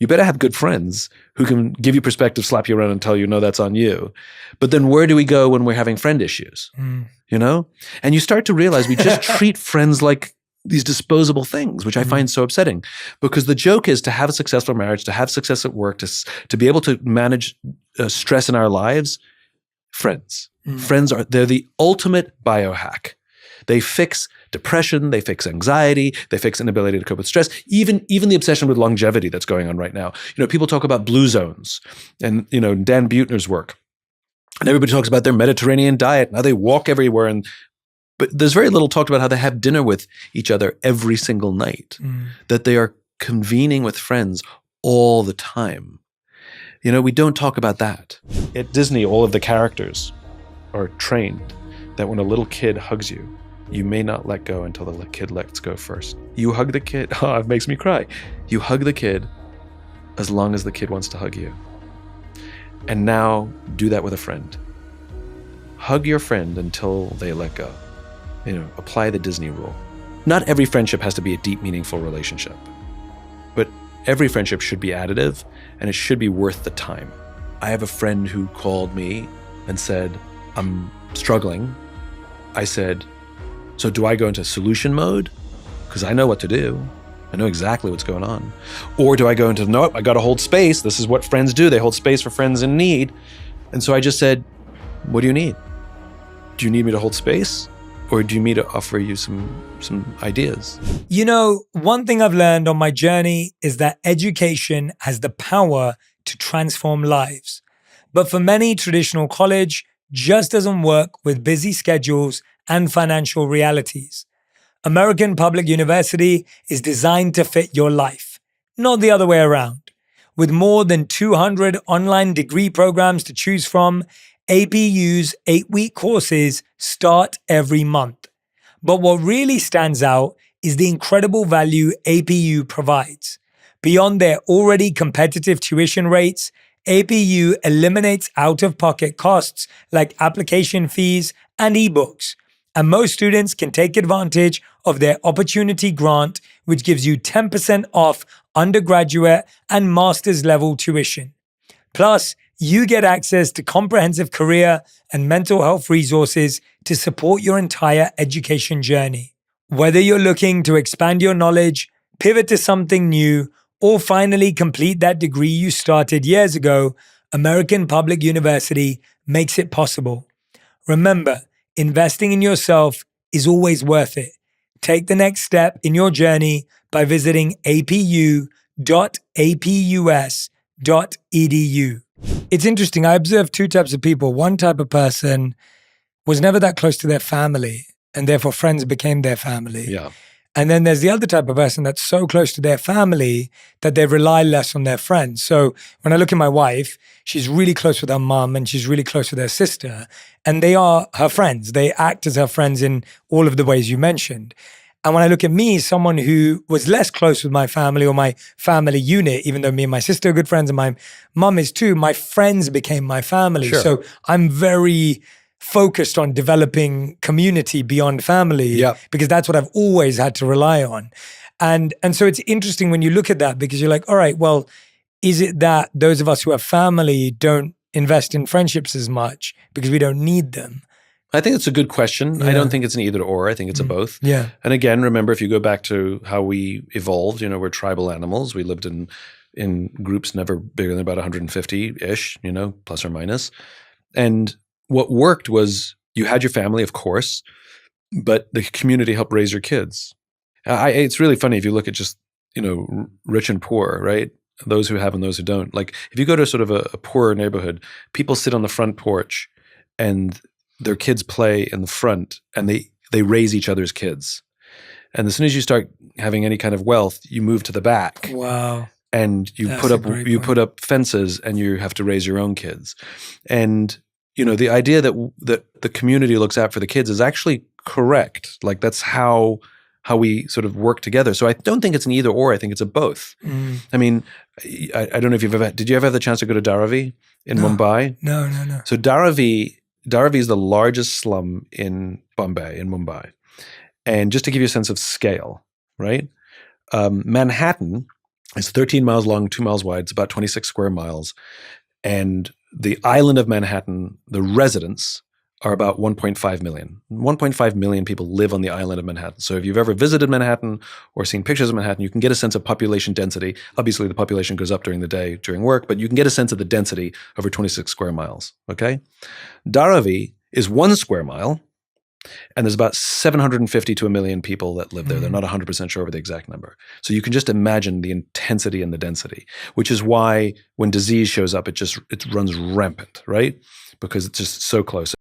You better have good friends who can give you perspective, slap you around and tell you, no, that's on you. But then where do we go when we're having friend issues? You know? And you start to realize we just treat friends like these disposable things, which I find so upsetting. Because the joke is to have a successful marriage, to have success at work, to be able to manage stress in our lives, friends. Friends they're the ultimate biohack. They fix depression, they fix anxiety, they fix inability to cope with stress, even the obsession with longevity that's going on right now. You know, people talk about blue zones and, you know, Dan Buettner's work. And everybody talks about their Mediterranean diet, and how they walk everywhere. But there's very little talked about how they have dinner with each other every single night, that they are convening with friends all the time. You know, we don't talk about that. At Disney, all of the characters are trained that when a little kid hugs you, you may not let go until the kid lets go first. You hug the kid. Oh, it makes me cry. You hug the kid as long as the kid wants to hug you. And now do that with a friend. Hug your friend until they let go. You know, apply the Disney rule. Not every friendship has to be a deep, meaningful relationship, but every friendship should be additive and it should be worth the time. I have a friend who called me and said, I'm struggling. I said, so do I go into solution mode? Because I know what to do. I know exactly what's going on. Or do I go into, nope, I got to hold space. This is what friends do. They hold space for friends in need. And so I just said, what do you need? Do you need me to hold space? Or do you need me to offer you some ideas? You know, one thing I've learned on my journey is that education has the power to transform lives. But for many, traditional college just doesn't work with busy schedules and financial realities. American Public University is designed to fit your life, not the other way around. With more than 200 online degree programs to choose from, APU's 8-week courses start every month. But what really stands out is the incredible value APU provides. Beyond their already competitive tuition rates, APU eliminates out-of-pocket costs like application fees and ebooks. And most students can take advantage of their opportunity grant, which gives you 10% off undergraduate and master's level tuition. Plus, you get access to comprehensive career and mental health resources to support your entire education journey. Whether you're looking to expand your knowledge, pivot to something new, or finally complete that degree you started years ago, American Public University makes it possible. Remember, investing in yourself is always worth it. Take the next step in your journey by visiting apu.apus.edu. It's interesting. I observed two types of people. One type of person was never that close to their family, and therefore friends became their family. Yeah. And then there's the other type of person that's so close to their family that they rely less on their friends. So when I look at my wife, she's really close with her mom and she's really close with her sister. And they are her friends. They act as her friends in all of the ways you mentioned. And when I look at me, someone who was less close with my family or my family unit, even though me and my sister are good friends and my mom is too, my friends became my family. Sure. So I'm very focused on developing community beyond family because that's what I've always had to rely on. And so it's interesting when you look at that because you're like, all right, well, is it that those of us who have family don't invest in friendships as much because we don't need them? I think it's a good question. I don't think it's an either or. I think it's a both. Yeah. And again, remember, if you go back to how we evolved, we're tribal animals. We lived in groups never bigger than about 150-ish, plus or minus. And what worked was you had your family, of course, but the community helped raise your kids. It's really funny if you look at just, rich and poor, right? Those who have and those who don't. Like if you go to sort of a poorer neighborhood, people sit on the front porch and their kids play in the front and they raise each other's kids. And as soon as you start having any kind of wealth, you move to the back. Wow. And you put up fences and you have to raise your own kids. And the idea that the community looks out for the kids is actually correct. Like that's how we sort of work together. So I don't think it's an either or. I think it's a both. I mean, I don't know if did you ever have the chance to go to Dharavi in Mumbai? No. So Dharavi is the largest slum in Mumbai. And just to give you a sense of scale, right? Manhattan It's 13 miles long, 2 miles wide. It's about 26 square miles. And the island of Manhattan, the residents are about 1.5 million. 1.5 million people live on the island of Manhattan. So if you've ever visited Manhattan or seen pictures of Manhattan, you can get a sense of population density. Obviously, the population goes up during the day, during work, but you can get a sense of the density over 26 square miles, okay? Dharavi is 1 square mile, and there's about 750 to 1 million people that live there. They're not 100% sure of the exact number. So you can just imagine the intensity and the density, which is why when disease shows up, it runs rampant, right? Because it's just so close.